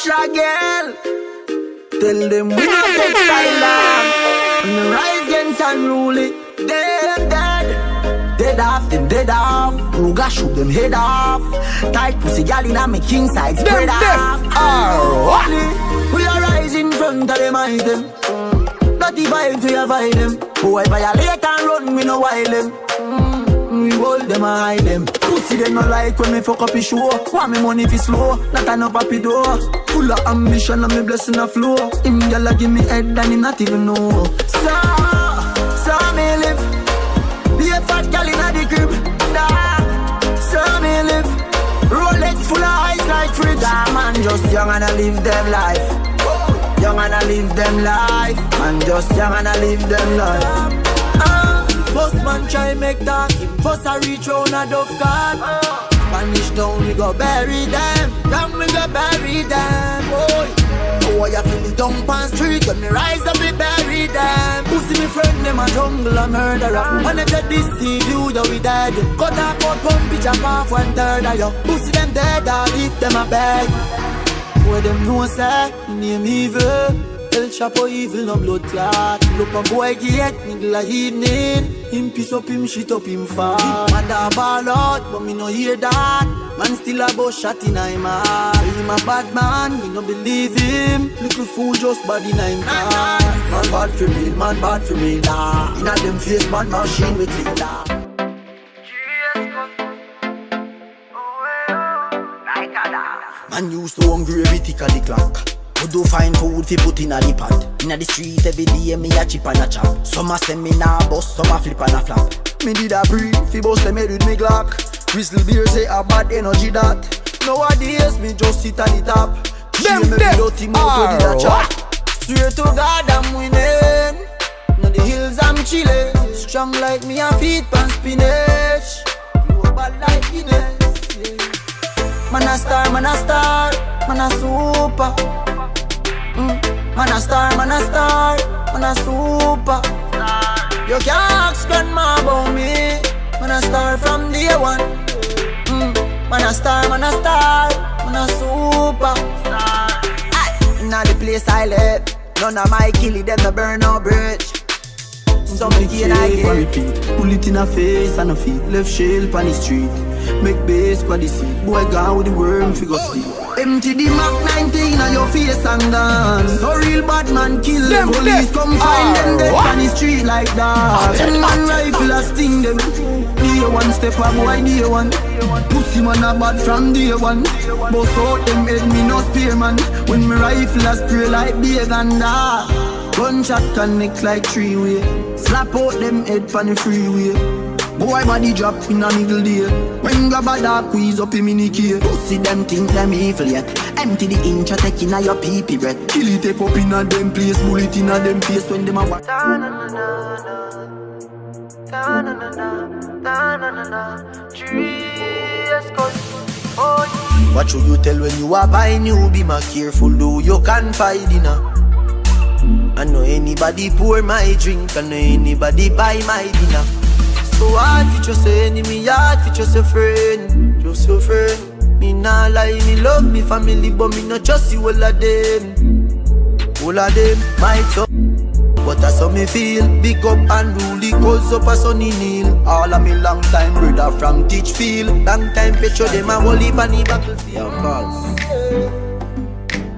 Shagel. Tell them we not take style long. And the rise against unruly. Dead. Dead off, them dead off. Ruga shoot them head off. Tight pussy gal in a me king side spread off. We are rising in front of them item. Dirty vibes we avoid them. Boy violate and run we no wild them. We hold them and hide them. Pussy them no like when me fuck up his show. Want me money fi slow, not a no papi door. Full of ambition and me blessing a flow. Him gyal give me head and he not even know. So me live. Be a fat gyal inna the crib. So me live. Rolex full of ice like fridge. Man just young and I live them life. Young and I live them life. Man just young and I live them life. First man try make that. First I reach round a dove card. Spanish down we go bury them. Down we go bury them. Oh, you feel the dump on street. When me rise up we bury them. Pussy me friend them a jungle a murderer. When they get this see you that we dead. Cut a cut pump bitch up off 1/3 of you. Pussy them dead or leave them a beg. Boy them know say name evil. El Chapo evil, no blood clot. Look a boy get middle of evening. Him piece up, him shit up, him fat. Mother ball out, but me no hear that. Man still a boss shot in him heart. Him a bad man, me no believe him. Little fool just bad in him car. Man bad for me, man bad for me, nah. Inna them face, man machine with it, nah. Man used to hungry every tick of the clock. Who do find food fi put in a the pot. Inna the street every day me a chip and a chop. Some a send me nah bust, some a flip and a flap. Me did a breathe, fi bust them head with me Glock. Crystal beer say a bad energy that. Nowadays me just sit at the top. Them dirty motor did a chop. Swear to God I'm winning. Now the hills I'm chilling. Strong like me and feet pan spinach. You a bad like Guinness. Man a star, man a star, man a super. Man a star, man a star, man a super. You can't ask grandma about me. Man a star from day one. Man a star, man a star, man a super. Inna the place I live, none of my killie them no burn no bridge. Some again I get repeat. Pull it in a face and a feet. Left shell on the street. Make base for the seat. Boy gone with the worm figure sleep. Empty the Mac 19 on your face and gone. So real bad man kill them. Police come find them dead on the street like that. 10 man rifle a sting them. Day one step up boy day one. Pussy man a bad from day one. Bust out them head me no spear man. When me rifle a spray like big and that. Gunshot connect like 3-way. Slap out them head pan the freeway. Boy body drop in a middle day. When grab a dark squeeze up him in the key. Pussy them think them evil yet. Empty the inch a take in a your pee-pee breath. Kill it up in a them place. Bullet in a them face when them a watch. What should you tell when you are buying you? Be more careful though you can find dinner. I know anybody pour my drink. I know anybody buy my dinner. So hard for just an enemy, hard for just a friend. Just your friend. Me nah lie, me love me family, but me not just see all of them. All of them, my top. But that's how me feel. Big up and rule, cause up a sunny kneel. All of me long time brother from Teachfield. Long time picture them a whole heap on the battlefield. Cause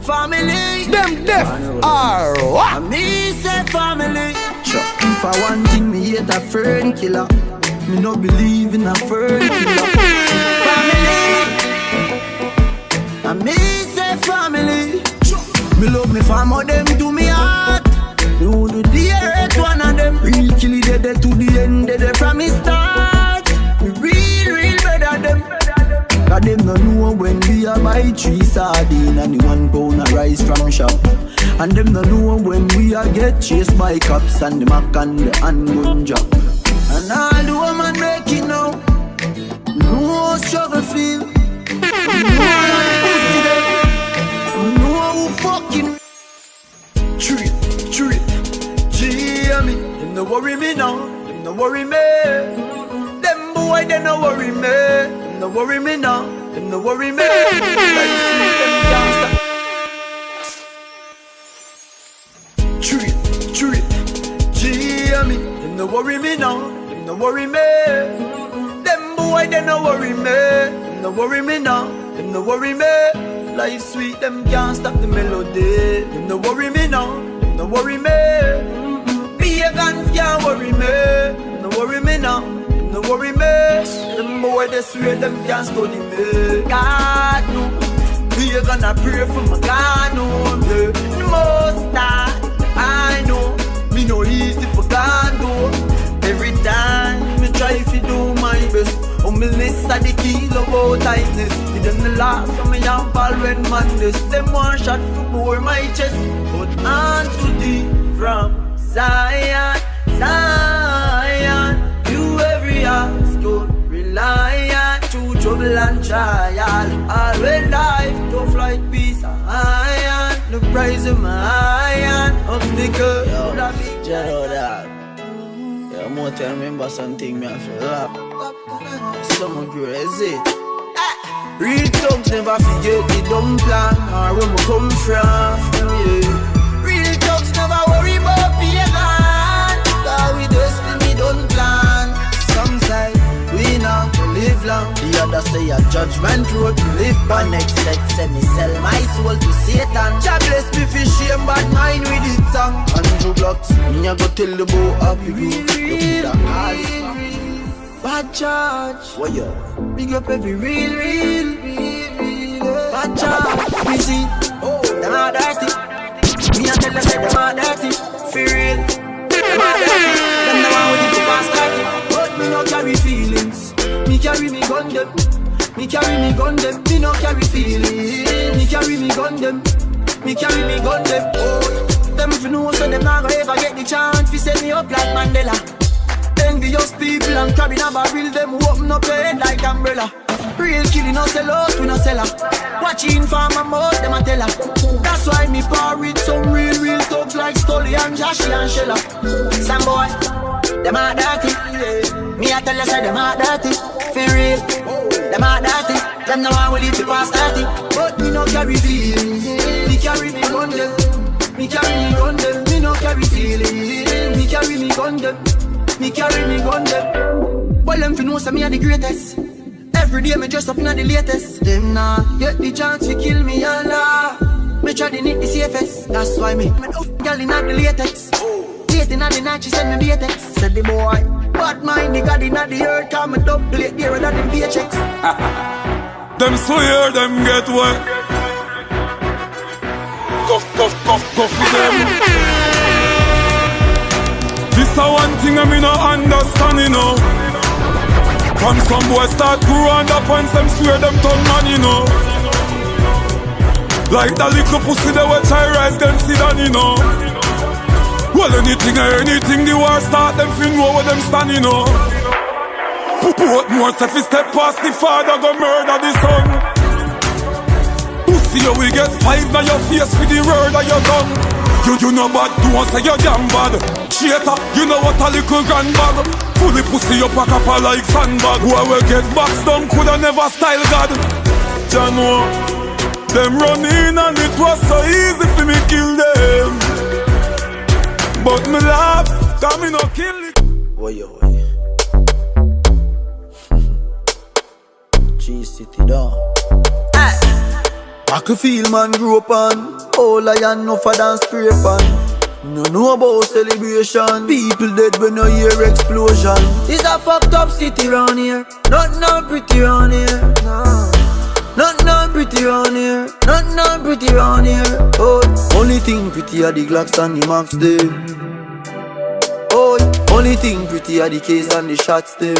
family, them deaf are what? Me say family. Sure. If I want thing, me hate a fern killer. Me no believe in a fern killer. Family, and me say family. Me love me family, them to me heart. Me would do the earth one of them. Real kill it dead to the end, dead from me start. Me real better them. Cause them no know when we a buy 3 sardine and the 1 pound a rice from shop. And them no know when we a get chased by cops and the mac and the handgun job. And all the woman make it now. No struggle feel. No pussy them. No who fucking treat. G-me. Them no worry me now. Them no worry me. Them boy they no worry me. No worry me now, them no worry me. worry me now, them no worry me. Them boy, they no worry me. Them no worry me now, them no worry me. Life sweet, them can't stop the melody. Them no worry me now, them no worry me. Pagans can't worry me. Them no worry me now, them no worry me. Them boy, they swear them can't study me. God no, we gonna pray for my God no. The most I know, me no easy for God do. Every time me try to do my best. Oh, me list of the kilo about tightness. It them the last so me am fall when madness. Them one shot to bore my chest. But on to thee from Zion, Zion. You every ask to rely on. To trouble and trial. All when life tough like peace and iron. The price of my iron. Obstacle. Yo, Jero that. Yo, more to remember something me I feel rap. Some crazy. Real thugs never forget the dumb plan or where we come from. Yeah. Real thugs never worry about pagan. Cause we destiny don't plan. Some say we not to live long. The other say a judgment road to live by. Next set say me sell my soul to Satan. Jah bless me for shame bad mind with it song. Andrew Blocks, me a go tell the boy happy you. You put a call. Bad charge. What yo? Big up every real. Bad charge. We see, them are dirty. Me a tell them say them are dirty. For real. Them are dirty. Them the one with the past 30. But me no carry feelings. Me carry me gun them. Me carry me gun them. Me no carry feelings. Me carry me gun them. Me carry me gun them. Oh, them if you know so them not gonna ever get the chance to set me up like Mandela. Envious people and carrying a barrel, them open up your head like umbrella. Real killing no sell out, we no sell her. Watching for my mouth, them a tell her. That's why me par with some real thugs like Stolly and Joshy and Shella. Some boy, them are dirty. Me a tell you say them are dirty. For real, them are dirty. Them no one will live to past 30. But me no carry feelings. Me carry me gun them. Me carry me gun them. Me no carry feelings. Me carry me gun them. Me carry me gun them. Well, them fi know say me a the greatest. Every day me dress up in the latest. Them nah get the chance to kill me Allah. Me try to nick the safest. That's why me girl in the latex. Dating at the night she send me latex. Said the boy, bad mind the God in the earth. Call me double plate there and them paychecks. Them swear them get wet. Cuff for them. This a one thing I me no understand, you know. From some boys start grow underpants, them swear them turn man, you know. Like that little pussy they watch I rise, them sit down, you know. Well, anything or anything, the war start, them fin know where them stand, you know. Put more if you step past the father, go murder the son. Pussy, you will get 5 now your face with the word of your tongue. You know bad, don't say you're damn bad. Cheater, you know what a little grand bag. Fully pussy you pack up a like sandbag. Who will get boxed down coulda never style God. Jano, them run in and it was so easy for me kill them. But me laugh, cause me no kill it. Woyo. G-City down. I can feel man grew up on. All I am no for dance spray pan. No know about celebration. People dead when you hear explosion. It's a fucked up city round here. Not pretty round here. Not pretty round here. Not pretty round here. Oh, only thing pretty are the Glocks and the Max them. Oh, only thing pretty are the case and the shots them.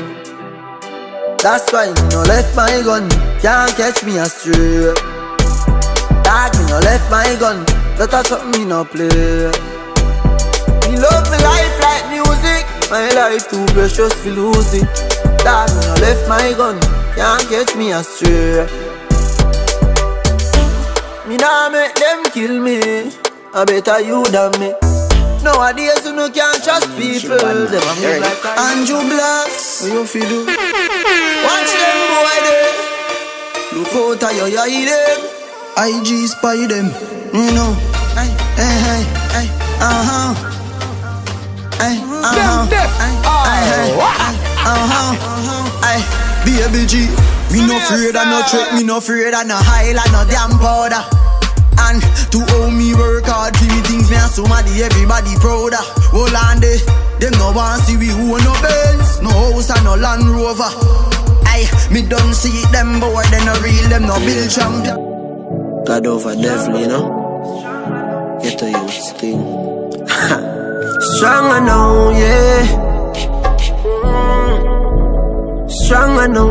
That's why me no left my gun. Can't catch me astray. Dog, me no left my gun. That's something me no play. Me love my life like music. My life too precious to lose it. Dog, me no left my gun. Can't catch me astray. Me nah make them kill me. I better you than me. Nowadays you no can't trust people. Them a move like Andrew Blocks. What you feel do? Watch them boy there. Look out at your eye them. IG spy them, you know. Hey, Baby G, me no afraid of no trick, me no afraid of no high like no damn powder. And to owe me work hard for me things, me and somebody everybody prouder. Hold on there, them no want see we who no Benz, no house and no Land Rover. Aye, me don't see them boy, they no real, them no Bill champion. God over definitely, no? Get a youth thing. Stronger now, yeah. Stronger now.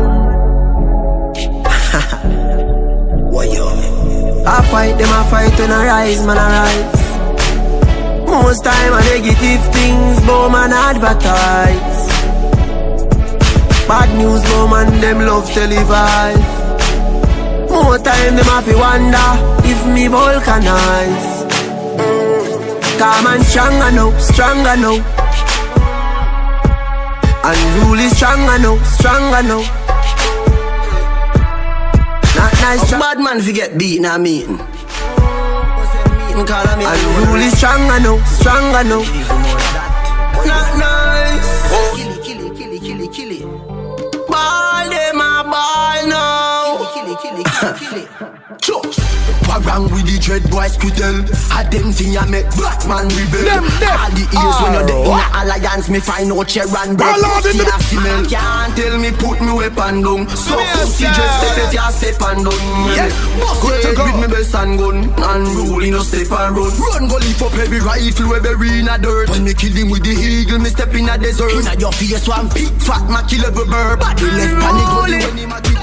What you mean? I fight them, I fight when I rise, man, I rise. Most time I negative things, but man advertise. Bad news, but man, them love televise. More time them have to wonder if me vulcanize. Calm and stronger now, stronger now. And rule is stronger now, stronger now. Not nice, bad man fi get beat in a meeting. And rule is stronger now, stronger now. Not nice. Kill it. Ball them a ball now. Kill it. Church. What wrong with the dread boys squittle? A them thing ya make black man rebel. All the ears when you're in a alliance, me find out chair and break. Pussy a female. Can't tell me put me weapon down. So pussy just step if ya step and down. Bust with me best and gun. And rule no step and run. Run go lift up every rifle we bury in a dirt. When me kill him with the eagle, me step in a desert. Inna your face one big fat ma kill every bird. Body left panic only when he ma kill.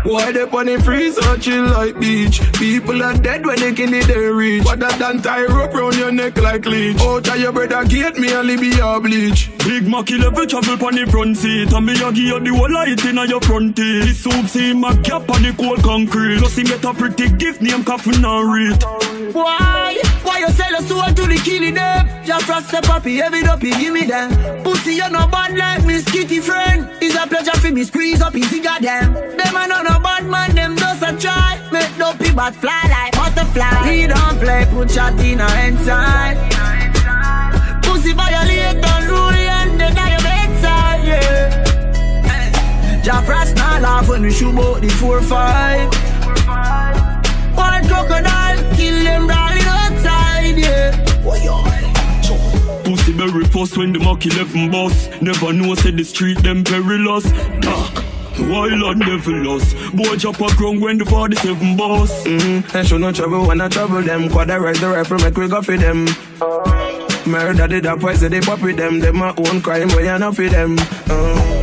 Why they on the freeze or chill like beach? People are dead when they kill it, they reach. What that done tie rope round your neck like leech. Oh, try your brother gate me only be a bleach. Big Mac level travel pon the front seat. And me a give you the whole light in your front teeth. This soup see my cap on the cold concrete. Plus he get a pretty gift name coffin and read. Why you sell a soul to the killing them? Just trust the puppy, heavy dopey, give me them. Pussy, you no bad like me skitty friend. It's a pleasure for me squeeze up easy goddamn. Them a no bad man, them just a try. Make dopey but fly like butterfly. We don't play, put shot in our inside. Pussy violate, don't rule and then die your bedside, yeah. Jafras not laugh when we shoot out the 4-5. One crocodile, kill them brawling outside, yeah. Pussy berry first when the Mac 11 boss. Never know say the street them perilous. Dark, wild and devilious. Boy drop a ground when the 47 boss. And show no trouble when I trouble them. Quadra rise the rifle make we go for them. Murder did that poison they pop with them. Them my own crime where you not for them.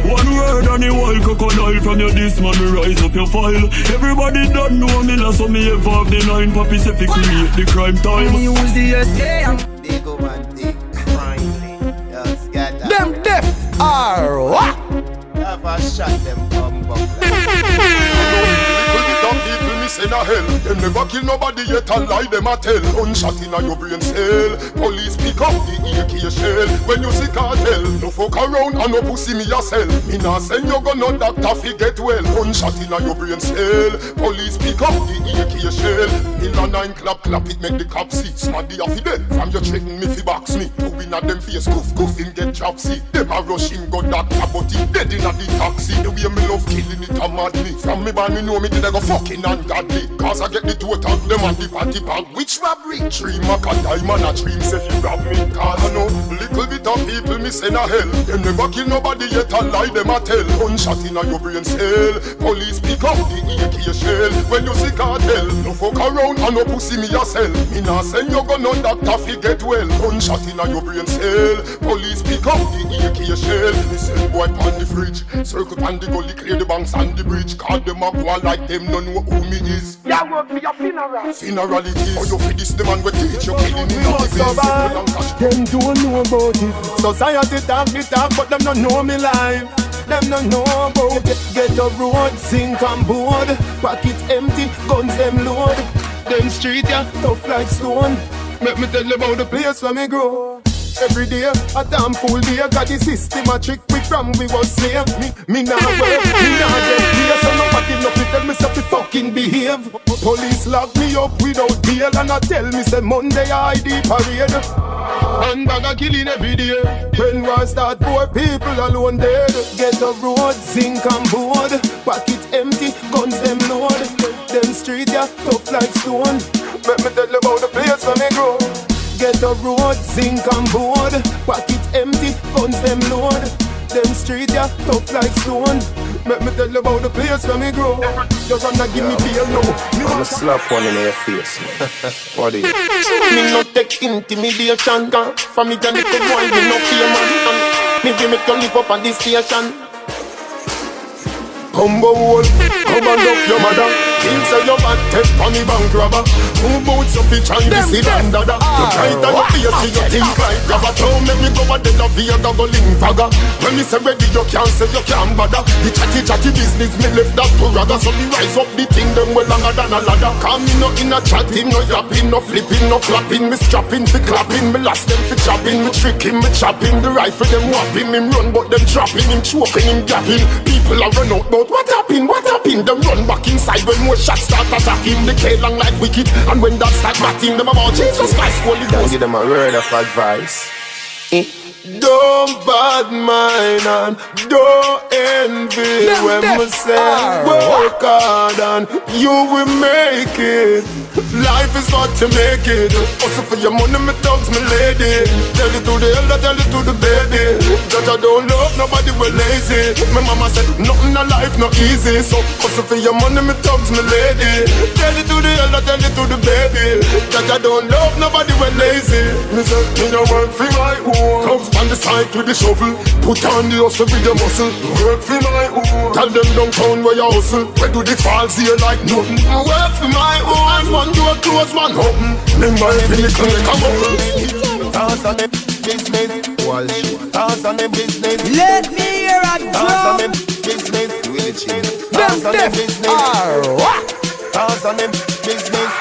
One word on the wild crocodile from your this man me rise up your file. Everybody don't know me last so me ever have the 9 puppies if you create the crime time. Me use the SK. They go man, they crime. Just get that. Them deaf are what? Never shot them bumbo. People me say na hell. Them never kill nobody yet and lie them a tell. Gunshot inna your brain cell. Police pick up the AK shell. When you see cartel, no fuck around and no pussy me a sell. Me nah send you gun no doctor fi get well. Gunshot inna your brain cell. Police pick up the AK shell. Pill 9 clap it make the cop see. Smaddy a fi dead. From you threaten me fi box me. Two inna them face goof him get job see. Them a rush him go doctor but he dead inna the taxi. The way me love killing it a mad me. From me born me know me did I go fucking ungodly. Cause I get the total, them and the party bag. Which robbery? 3 Mac and diamond a dream say you rob me. Cause I know little bit of people me say na hell. Them never kill nobody yet and lie them a tell. Gunshot inna your brain cell. Police pick up the AK shell. When you see cartel, no fuck around and no pussy me a sell. Me nah send you go no doctor fi get well. Gunshot inna your brain cell. Police pick up the AK shell. Me sell boy pan the fridge. Circle pan the gully, clear the banks and the bridge. Call them up one like them no know who me is. Yeah, work me a funeral. Funeral it is. Or you feed this the man we teach you killing in the bad. Them don't know about it. Society talk the talk, but them don't know me life. Them don't know about it. Get a road, sink and board. Pocket empty, guns them load. Them street yeah, tough like stone. Make me tell you about the place where me grow. Every day, a damn fool day. Got the system a trick we from we was slave. Me nah work, me nah get here. So nobody no fit tell me say fi fucking behave. Police lock me up without bail and I tell me say Monday I ID parade. And bag a killing every day. When war start, poor people alone dead. Get a road, sink and board. Pocket empty, guns them load. Them street yeah, tough like stone. Let me tell you about the place where me grow. Get a road, sink and board. Pocket empty, guns them load. Them street yeah, tough like stone. Let me tell you about the place where me grow. You wanna give me bail now. I'ma slap one in your face. What do you? Me no take intimidation. From me can little boy, me no fear man. Me give me to live up on this station. Combo wall, come and up your mother. Inside your bad take for me bank robber. Who boots up the Chinese sit and dada. You try to your face, me you think like grabber. Don't make me go a dead of the other go link fagger. When me say ready, you can't say you can't bother. The chatty business, me left that to rather. So me rise up the thing, them well longer than a ladder. Come me no in a chatting, no yapping, no flipping, no flapping. Me strapping, fi clapping, me last them fi chopping. Me tricking, me chopping. The rifle them whopping, him run but them trapping. Him choking, him gapping. People are run out, but what happened? What happened? Them run back inside when more shots start attacking. They K long like wicked, and when that start batting, them about Jesus Christ, Holy Ghost. Give them a word of advice. Don't bad mind and don't envy when we say work hard and you will make it. Life is hard to make it. Also for your money, me thugs, me lady. Tell it to the elder, tell it to the baby. That I don't love nobody, we lazy. My mama said nothing in life not easy. So also for your money, me thugs, me lady. Tell it to the elder, tell it to the baby. That I don't love nobody, we lazy. Me say me no work for my own. Thugs on the side with the shovel. Put on the hustle with your muscle. Work for my own. Tell them downtown where you hustle. Where do the falls here like nothing? Work for my own. One door close, one open. Remember if you come up. Toss on them business. Toss on them business. Let me hear a Toss on drum. them business. Toss on them business. Toss on them business.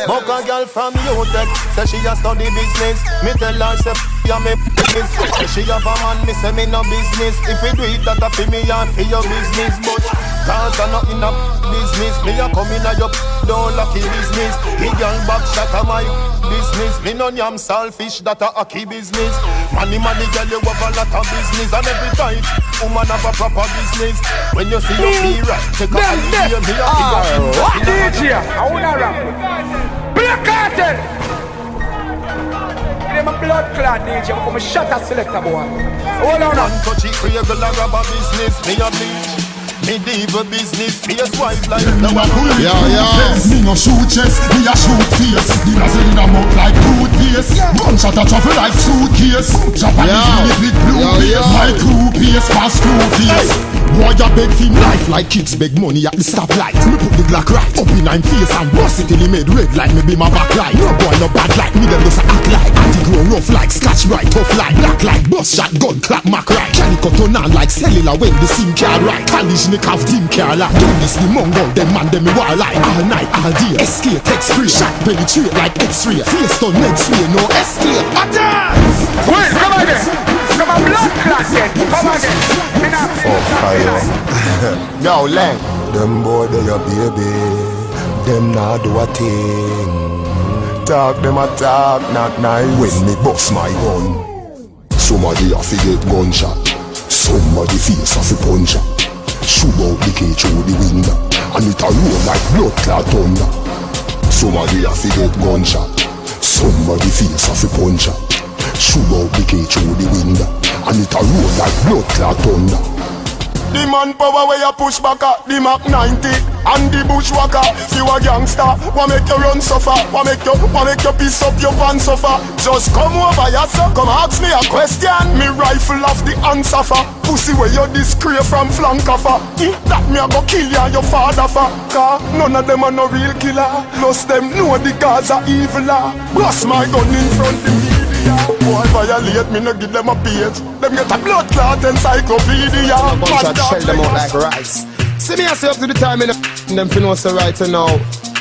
Buck a girl from UTech, say she a study business. Me tell her say ya me business. Say she have a man, me say me no business. If we do it, that a fi me and fi your business. But cause I not in a business. Me a come in a your don't lucky business. Me girl back shot a my business. Me no yam selfish, that a key business. Money girl you have a lot of business. And every time woman have a proper business. When you see your mirror, take a holiday. Me a figure DJ, I wanna rap. Black Cartel! I'm a blood clot DJ, I'm a shot at selector boy. Hold on. Man touch it, regular rubber business. Me a bleach. Me diva business, face white like the one who Me no shoot chest, me a shoot face. The nozzle in a mouth like toothpaste. Gunshot a travel like suitcase. Japanese with blue face. My crew pace, fast crew face. Boy a beg for life like kids beg money at the stoplight. Me put the Glock right up in I'm face and bust it till he made red like me be my backlight. No boy no bad like me, them just act like anti-grow rough like scratch right, tough like black like bust shot, gun clap mac right. Calico turn on like cellular when the SIM card right. Collision have team care like do this the mongo, them man them me war like all night, all day. Escape, text free, shot penetrate like X-ray. Face done next way, no escape. Attack! Wait, come again. Come on, blood clot then. Come again. Yo, Lang. Them boy they a baby. Them nah do a thing. Talk them a talk, not nice. When me bust my gun, somebody a fi get gunshot. Somebody face a fi punch up. Shoot out the cage through the window, and it a roll like blood clot thunder. Somebody a fi get gunshot. Somebody face a fi punch up. Shoot out the cage through the window, and it a roll like blood clot thunder. The manpower where you push back at the Mach 90 and the bushwhacker. You a gangster, what make you run suffer? What make you piece up your pants suffer? Just come over yourself, come ask me a question. Me rifle off the answer for pussy where you discreet from flank offer. That me a go kill you and your father for. Cause none of them are no real killer. Plus them know the gods are evil. Plus my gun in front of me. Boy violate me, no give them a page. Them get a blood clot encyclopedia. Shell them out like rice. See me I say up to the time in them fin was so right now.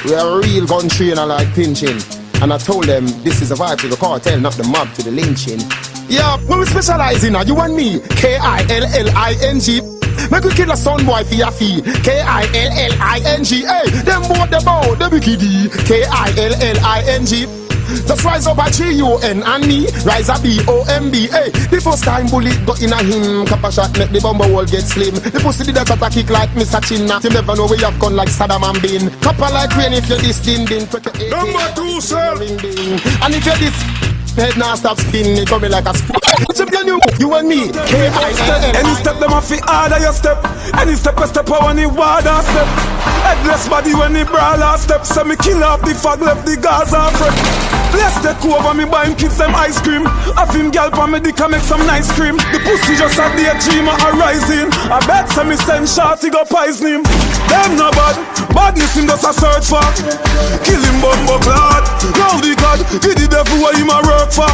We are a real gun trainer like pinching. And I told them this is a vibe to the cartel, not the mob to the lynching. Yeah, when we specialize in you and me, K-I-L-L-I-N-G. Make we kill a son boy for your fee, K-I-L-L-I-N-G. Hey, them both the bow, the wicked D, K-I-L-L-I-N-G. Just rise up a G-U-N and me, rise a B-O-M-B. Hey, the first time bullet got in a him, cap a shot make the bumper wall get slim. The pussy did that a kick like Mr. Chinna. You never know where you have gone like Saddam and Bin. Copper like rain if you're this din. Number 2, sir. And if you're this head now stop spinning, it coming like a spoon. You and me, K-I-L-L. Any step them off the harder you step. Any step a step when the water step. Headless body when the brawler step. So me kill off the fog left the Gaza fret. Let's take over me buy him kids them ice cream. Have him gal pa me dick and make some nice cream. The pussy just a daydream a rising. I bet some me send shorty go poison him. Them no bad, badness him just a search for. Kill him bumbo clad. Rowdy God, give the devil what him a work for.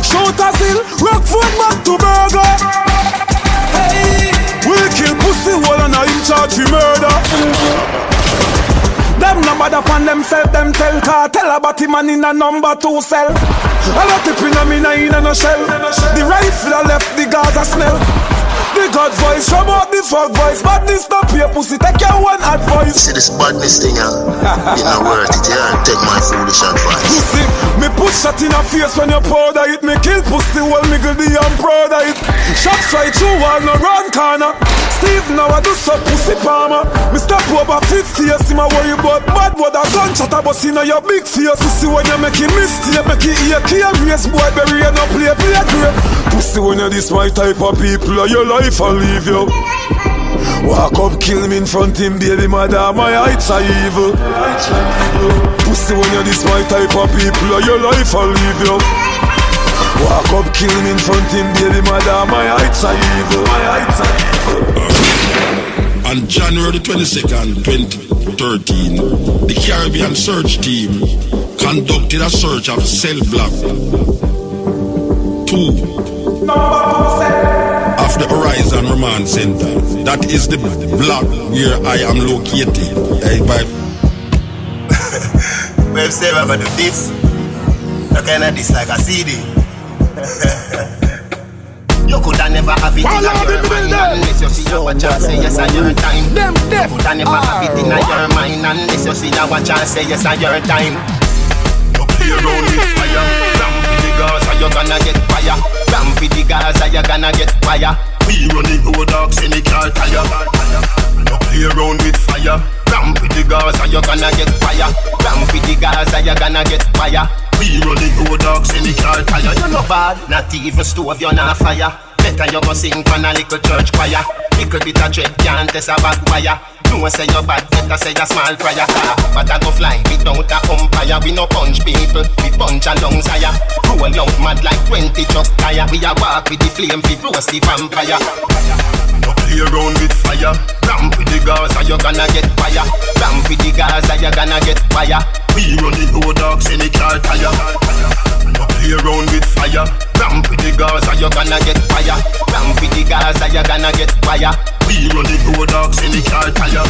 Shoot a seal, rock foot back to burger. Hey. We kill pussy wall and I in charge for murder. Them no bad upon themself, them tell cartel about him and in a number 2 cell. A lot of pin in a shell. The rifle a left the Gaza smell. The God voice, from out the fuck voice. Badness stop your pussy, take your one advice. See this badness thing, it not worth it, yeah. Take my foolish advice. Pussy, me put shot in a face when you powder it. Me kill pussy, well me good I'm proud of it. Shot fly through wall, no round corner. Steve now I do so pussy palmer. Me stop over 50 years, him a worry about bad word a gunshot a bust in your big face. Pussy when you make a mistake, make it ear key race. Boy bury you no play great. Pussy when you this my type of people, your life I'll leave you. Walk up, kill me in front him, baby mother, my heights are evil. Pussy when you this my type of people, your life I'll leave you. Walk up, kill me in front him, baby mother, my heights are evil. On January 22nd, 2013, the Caribbean search team conducted a search of Cell Block 2 of the Horizon Remand Center. That is the block where I am located. Well, say I'm gonna do this. I kinda this like a CD. You coulda never have it in your mind unless you see your chance say yes at your time. You coulda never have it in your mind unless you see your chance say yes at your time. You play around with fire, ramp with the Gaza you gonna get fire. Ramp with the Gaza you gonna get fire. We running road dogs in the car tire. You play around with fire, ramp with the Gaza you gonna get fire. Ramp with the Gaza you gonna get fire. We running road dogs in the car tire. You no bad, not even stove you not fire. Better you go sing from a little church choir. Little bit of dread can't test a bad wire. No say you bad, better say you small fryer. But I go fly without a umpire. We no punch people, we punch a lungs higher. Roll out mad like 20 truck tire. We a walk with the flame, we roast the vampire. You play around with fire. Ramp with the Gaza, you gonna get fire. Ramp with the Gaza, you gonna get fire. We run the road dogs in the car tire. You play around with fire. Ramp with the Gaza, you gonna get fire. Ramp with the Gaza, you gonna get fire. We run the road dogs in the car tire.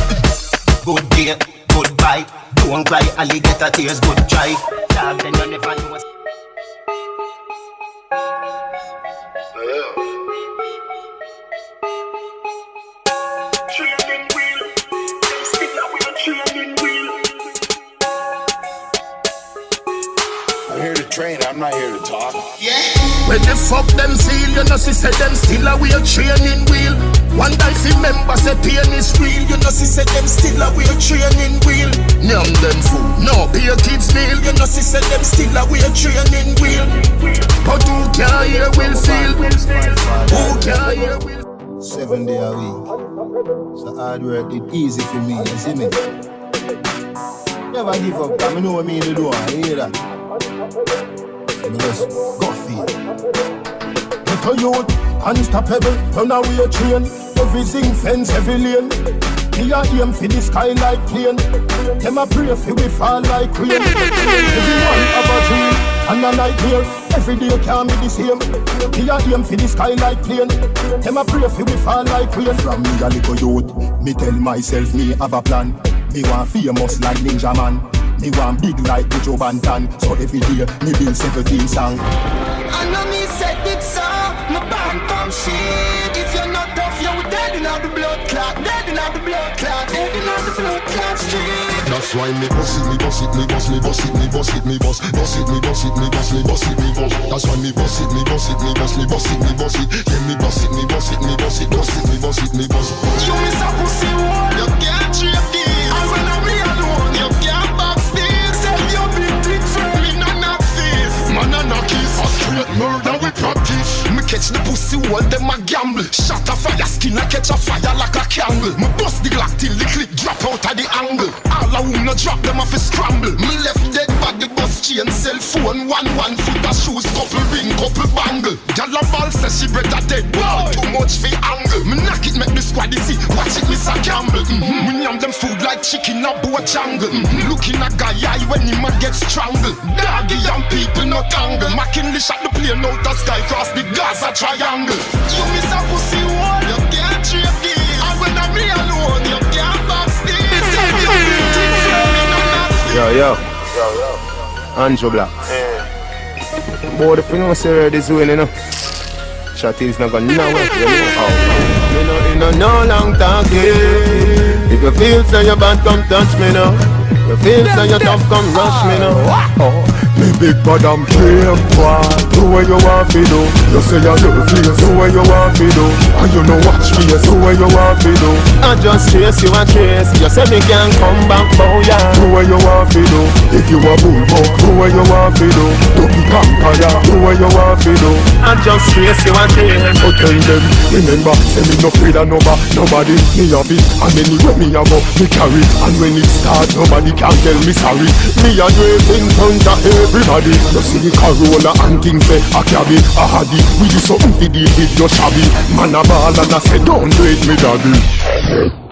Good day, goodbye. Don't cry, alligator tears, good try. Dog, then you never know. I'm here to train, I'm not here to talk. Yeah. When the fuck them seal, you know, see say them still a wear training wheel. One dice member say pain is real. You know, see say them still a wear training wheel. Nyam them food, no pay kids meal. You know, see say them still a wear training wheel. But who can hear will feel? Who can hear will? 7 days a week. So hard work, it easy for me, you see me? Never give up, I know what I mean to do, I hear that. So me just go feel. Get a youth, unstoppable, run away train. Everything fence, every lane. Me a aim for the sky like plane. Them a pray for we fall like rain. Everyone have a dream and a nightmare. Every day can be the same. Me a aim for the sky like plane. Them a pray for we fall like rain. From me a little youth, me tell myself me have a plan. Me want famous like Ninja Man. Me want big like the Joe Bantan. So every day, me build 17 songs. I know me said it so, my band pump shit. If you're not tough, you're dead in all the blood clot. Dead in all the blood clot. Dead in all the blood clot street. That's why me boss it, me boss it, me boss, me boss it, me boss it, me boss. Boss it, me boss it, me boss, me boss it, me boss. That's why me boss it, me boss it, me boss, me boss it, me boss it. Yeah, me boss it, me boss it, me boss it, boss it, me boss it, me boss. You miss a pussy wall. You can't trip this. And when I'm real alone, you can't box this. Sell your big dick for me, no knock this. Man a knock kiss, a straight murder we practice. Me catch the pussy wall, them a gamble. Shot a fire skin, I catch a fire like a candle. Me bust the Glock till the clip drop out of the angle. All a who no drop them off a scramble. Me left dead body bus chain, cell phone, one foot of shoes, couple ring, couple bangle. Gyal a ball says she better dead, wow, too much for angle. Me knock it, make the squad see, watch it, Miss a Campbell. Me yam them food like chicken a boat jungle. Looking a guy eye when him a get strangled. Doggy and people not tangle. McKinley shot the plane out the sky, cross the Gaza triangle. You miss a pussy wall, you can't trip this. And when I'm real alone, you can't box this. Yo. Andrew Black. Boy, if you know say this way, you know. Shotty's not gonna know it, you know how. You know, no long talking. If you feel so you bad, come touch me now. You feel so you tough, come rush me now. Me big bad I'm brave, boy. Do what you want to do. You say you do face, do what you want to do. And you know watch me, do what you want to do. I just chase you and chase. You say me can't come back, boy, yeah. Do what you want to do. If you a bullbuck, do what you want to do. Don't be conqueror, do what you want to do. I just chase you and chase. But tell them, remember, say me no afraid of nobody. Me have it, and anyway me have up, me carry. And when it start, nobody can tell me sorry. Me a do it in front of everybody. You see the Corolla and things say a cabby, a haddy. We do something to deal with your shabby. Man a ball and I say don't do it, me daddy.